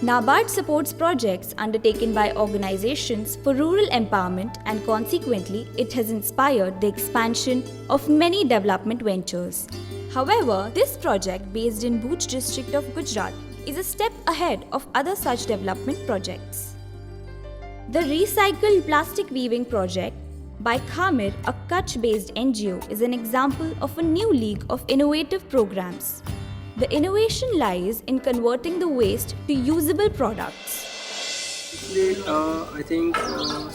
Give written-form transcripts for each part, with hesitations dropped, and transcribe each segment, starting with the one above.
NABARD supports projects undertaken by organizations for rural empowerment, and consequently, it has inspired the expansion of many development ventures. However, this project based in Bhuj district of Gujarat is a step ahead of other such development projects. The Recycled Plastic Weaving Project by Khamir, a Kutch-based NGO, is an example of a new league of innovative programs. The innovation lies in converting the waste to usable products. I think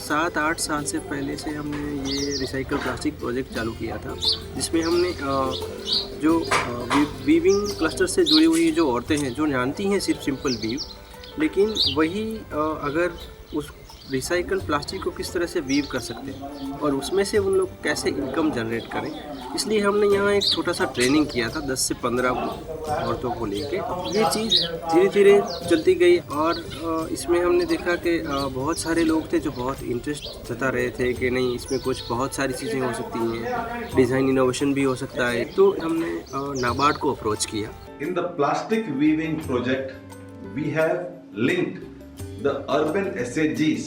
7-8 साल से पहले से हमने ये recycle plastic project चालू किया था, जिसमें हमने जो वीविंग क्लस्टर से जुड़ी हुई जो औरतें हैं जो जानती हैं सिर्फ सिंपल वीव, लेकिन वही अगर उस रिसाइकल प्लास्टिक को किस तरह से वीव कर सकते हैं और उसमें से उन लोग कैसे इनकम जनरेट करें, इसलिए हमने यहाँ एक छोटा सा ट्रेनिंग किया था 10 से 15 औरतों को लेके। ये चीज़ धीरे धीरे चलती गई और इसमें हमने देखा कि बहुत सारे लोग थे जो बहुत इंटरेस्ट जता रहे थे कि नहीं, इसमें कुछ बहुत सारी चीज़ें हो सकती हैं, डिज़ाइन इनोवेशन भी हो सकता है। तो हमने नाबार्ड को अप्रोच किया। In the plastic weaving project we have linked the urban SHGs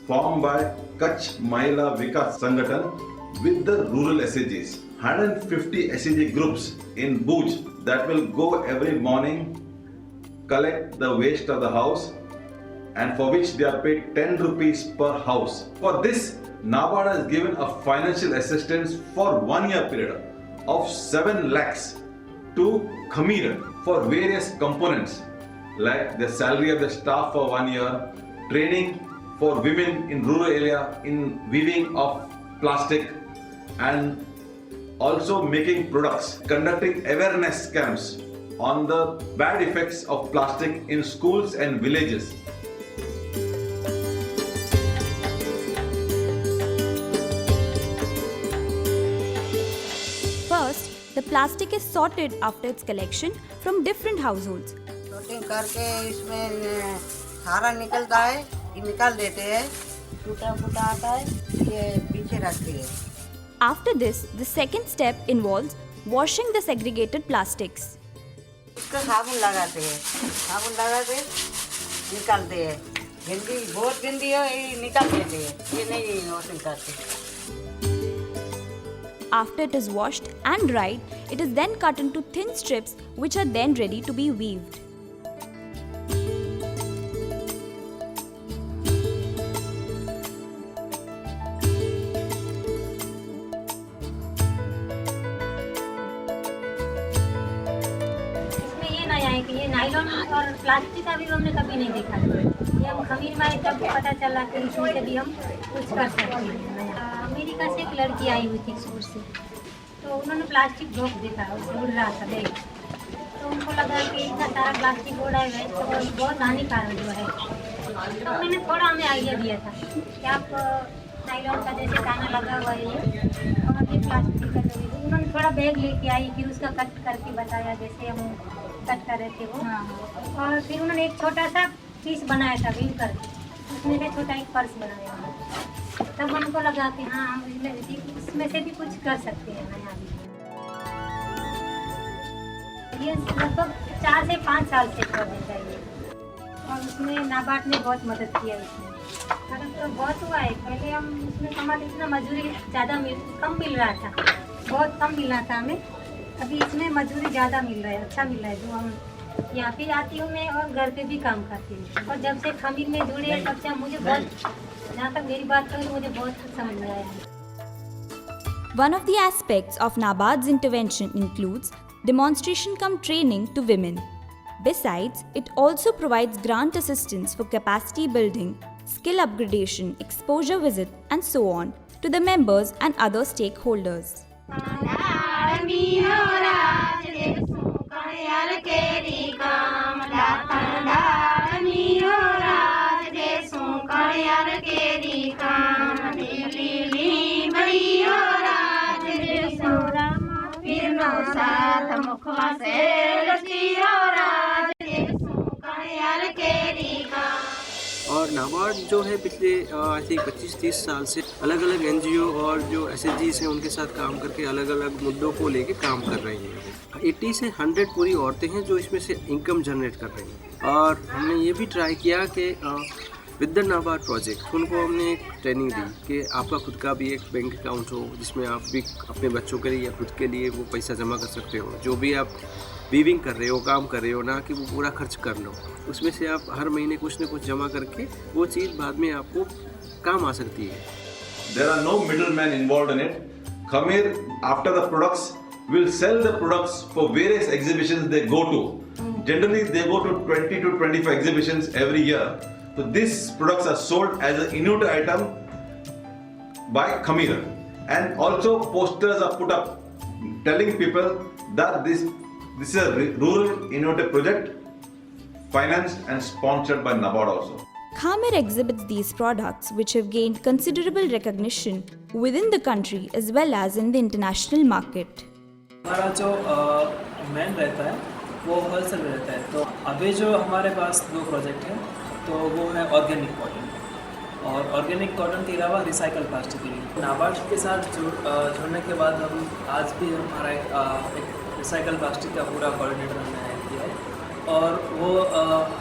formed by Kutch Mahila Vikas Sangathan with the rural SHGs. 150 SHG groups in Bhuj that will go every morning, collect the waste of the house, and for which they are paid 10 rupees per house. For this, NABARD has given a financial assistance for 1 year period of 7 lakhs to Khamir for various components, like the salary of the staff for 1 year, training for women in rural area in weaving of plastic, and also making products, conducting awareness camps on the bad effects of plastic in schools and villages. First, the plastic is sorted after its collection from different households. sorting करके इसमें सारा निकलता है, ये निकाल देते हैं, टूटा फूटा आता है, ये पीछे रखते हैं। After this, the second step involves washing the segregated plastics. इसको साबुन लगाते हैं, साबुन लगा के निकालते हैं। गंदी बहुत गंदी है, ये निकाल देते हैं, ये नहीं वॉशिंग करते। After it is washed and dried, it is then cut into thin strips which are then ready to be weaved. कि ये नायलॉन और प्लास्टिक का भी हमने कभी नहीं देखा। ये हम खमीर में जब पता चला कि इसमें से भी हम कुछ कर सकते हैं। अमेरिका से एक लड़की आई हुई थी सूरत से, तो उन्होंने प्लास्टिक बॉक्स देखा, उसमें उड़ रहा था बैग, तो उनको लगा कि इतना सारा प्लास्टिक उड़ा है तो बहुत हानिकारक जो है। तो मैंने थोड़ा हमें आइडिया दिया था कि आप नायलॉन का जैसे दाना लगा हुआ है और ये प्लास्टिक का जो, उन्होंने थोड़ा बैग लेके आई, फिर उसका कट करके बताया जैसे हम कट कर रहे थे वो। और फिर उन्होंने एक छोटा सा पीस बनाया था वीव करके, उसमें से छोटा एक पर्स बनाया। तब हमको लगा कि हाँ, हम इसमें से भी कुछ कर सकते हैं नया भी। ये लगभग 4 से 5 साल से प्रोजेक्ट है ये, और उसमें नाबार्ड ने बहुत मदद किया इसमें। फर्क तो बहुत हुआ है। पहले हम इसमें हमारे इतना मजदूरी ज़्यादा कम मिल रहा था, बहुत कम मिल रहा था हमें। अभी इसमें मजदूरी ज़्यादा मिल रहा है, अच्छा मिल रहा है। जो हम यहाँ पे आती हूँ मैं और घर पे भी काम करती हूँ, और जब से खमीर में जुड़े तब से मुझे बहुत, जहाँ तक मेरी बात करूँ, मुझे बहुत कुछ समझ में आया है। One of the aspects of NABARD's intervention includes demonstration cum training to women. Besides, it also provides grant assistance for capacity building, skill upgradation, exposure visit, and so on to the members and other stakeholders. और नाबार्ड नाबार्ड जो है पिछले I think 25-30 साल से अलग अलग NGO और जो SHGs हैं उनके साथ काम करके अलग अलग मुद्दों को लेके काम कर रही हैं। 80 से 100 पूरी औरतें हैं जो इसमें से इनकम जनरेट कर रही हैं। और हमने ये भी ट्राई किया कि विद द नाबार्ड प्रोजेक्ट उनको हमने एक ट्रेनिंग दी कि आपका खुद का भी एक बैंक अकाउंट हो जिसमें आप भी अपने बच्चों के लिए या खुद के लिए वो पैसा जमा कर सकते हो। जो भी आप वीविंग कर रहे हो, काम कर रहे हो, ना कि वो पूरा खर्च कर लो, उसमें से आप हर महीने कुछ न कुछ जमा करके वो चीज़ बाद में आपको काम आ सकती है। There are no middlemen involved in it. Khamir, after the products, will sell the products for various exhibitions they go to. Generally, they go to 20 to 25 exhibitions every year. So these products are sold as an Inuit item by Khamir. And also posters are put up telling people that this is a rural Inuit project financed and sponsored by NABARD also. Khamir exhibits these products which have gained considerable recognition within the country as well as in the international market. हमारा जो main रहता है वो wholesale में रहता है। तो अभी जो हमारे पास 2 प्रोजेक्ट हैं तो वो है ऑर्गेनिक कॉटन और ऑर्गेनिक कॉटन के अलावा रिसाइकल प्लास्टिक के। नाबार्ड के साथ जुड़ने के बाद हम आज भी हमारा एक रिसाइकल प्लास्टिक का पूरा कोऑर्डिनेटर हमने किया है और वो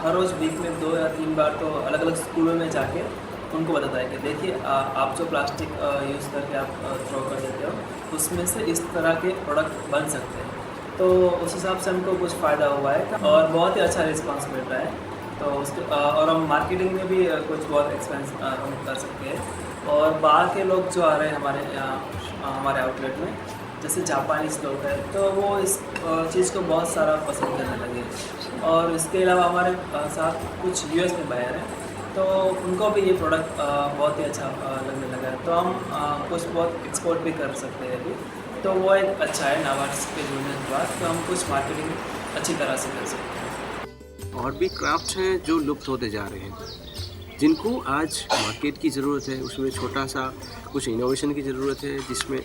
हर रोज़ वीक में 2 या 3 बार तो अलग अलग स्कूलों में जाके उनको बताता है कि देखिए आप जो प्लास्टिक यूज़ करके आप थ्रो कर देते हो उसमें से इस तरह के प्रोडक्ट बन सकते हैं। तो उस हिसाब से हमको कुछ फ़ायदा हुआ है और बहुत ही अच्छा रिस्पांस मिल रहा है। तो उसके और हम मार्केटिंग में भी कुछ बहुत एक्सपेंस हम कर सकते हैं। और बाहर के लोग जो आ रहे हैं हमारे यहाँ हमारे आउटलेट में, जैसे जापानीज़ लोग हैं, तो वो इस चीज़ को बहुत सारा पसंद करने लगे। और इसके अलावा हमारे साथ कुछ US में बायर हैं तो उनको भी ये प्रोडक्ट बहुत ही अच्छा लगने लगा है। तो हम कुछ बहुत एक्सपोर्ट भी कर सकते हैं अभी। तो वो एक अच्छा है नाबार्ड के जुड़ने के बाद, तो हम कुछ मार्केटिंग अच्छी तरह से कर सकते हैं। और भी क्राफ्ट्स हैं जो लुप्त होते जा रहे हैं, जिनको आज मार्केट की ज़रूरत है। उसमें छोटा सा कुछ इनोवेशन की ज़रूरत है, जिसमें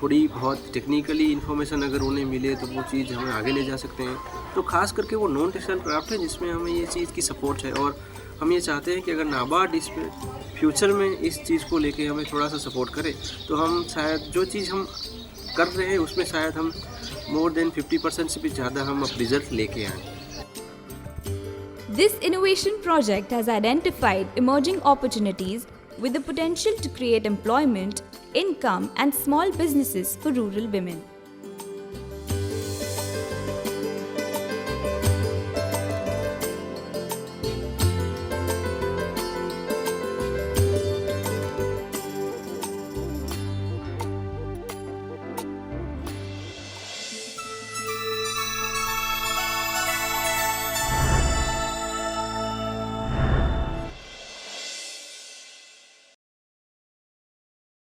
थोड़ी बहुत टेक्निकली इन्फॉर्मेशन अगर उन्हें मिले तो वो चीज़ हमें आगे ले जा सकते हैं। तो ख़ास करके वो नॉन टेक्सटाइल क्राफ्ट है जिसमें हमें ये चीज़ की सपोर्ट है। और हम ये चाहते हैं कि अगर नाबार्ड इस पे फ्यूचर में इस चीज़ को लेके हमें थोड़ा सा सपोर्ट करे तो हम शायद जो चीज़ हम कर रहे हैं उसमें शायद हम मोर देन 50% से भी ज़्यादा हम अब रिजल्ट लेके आएँ। This innovation project has identified emerging opportunities with the potential to create employment, income, and small businesses for rural women.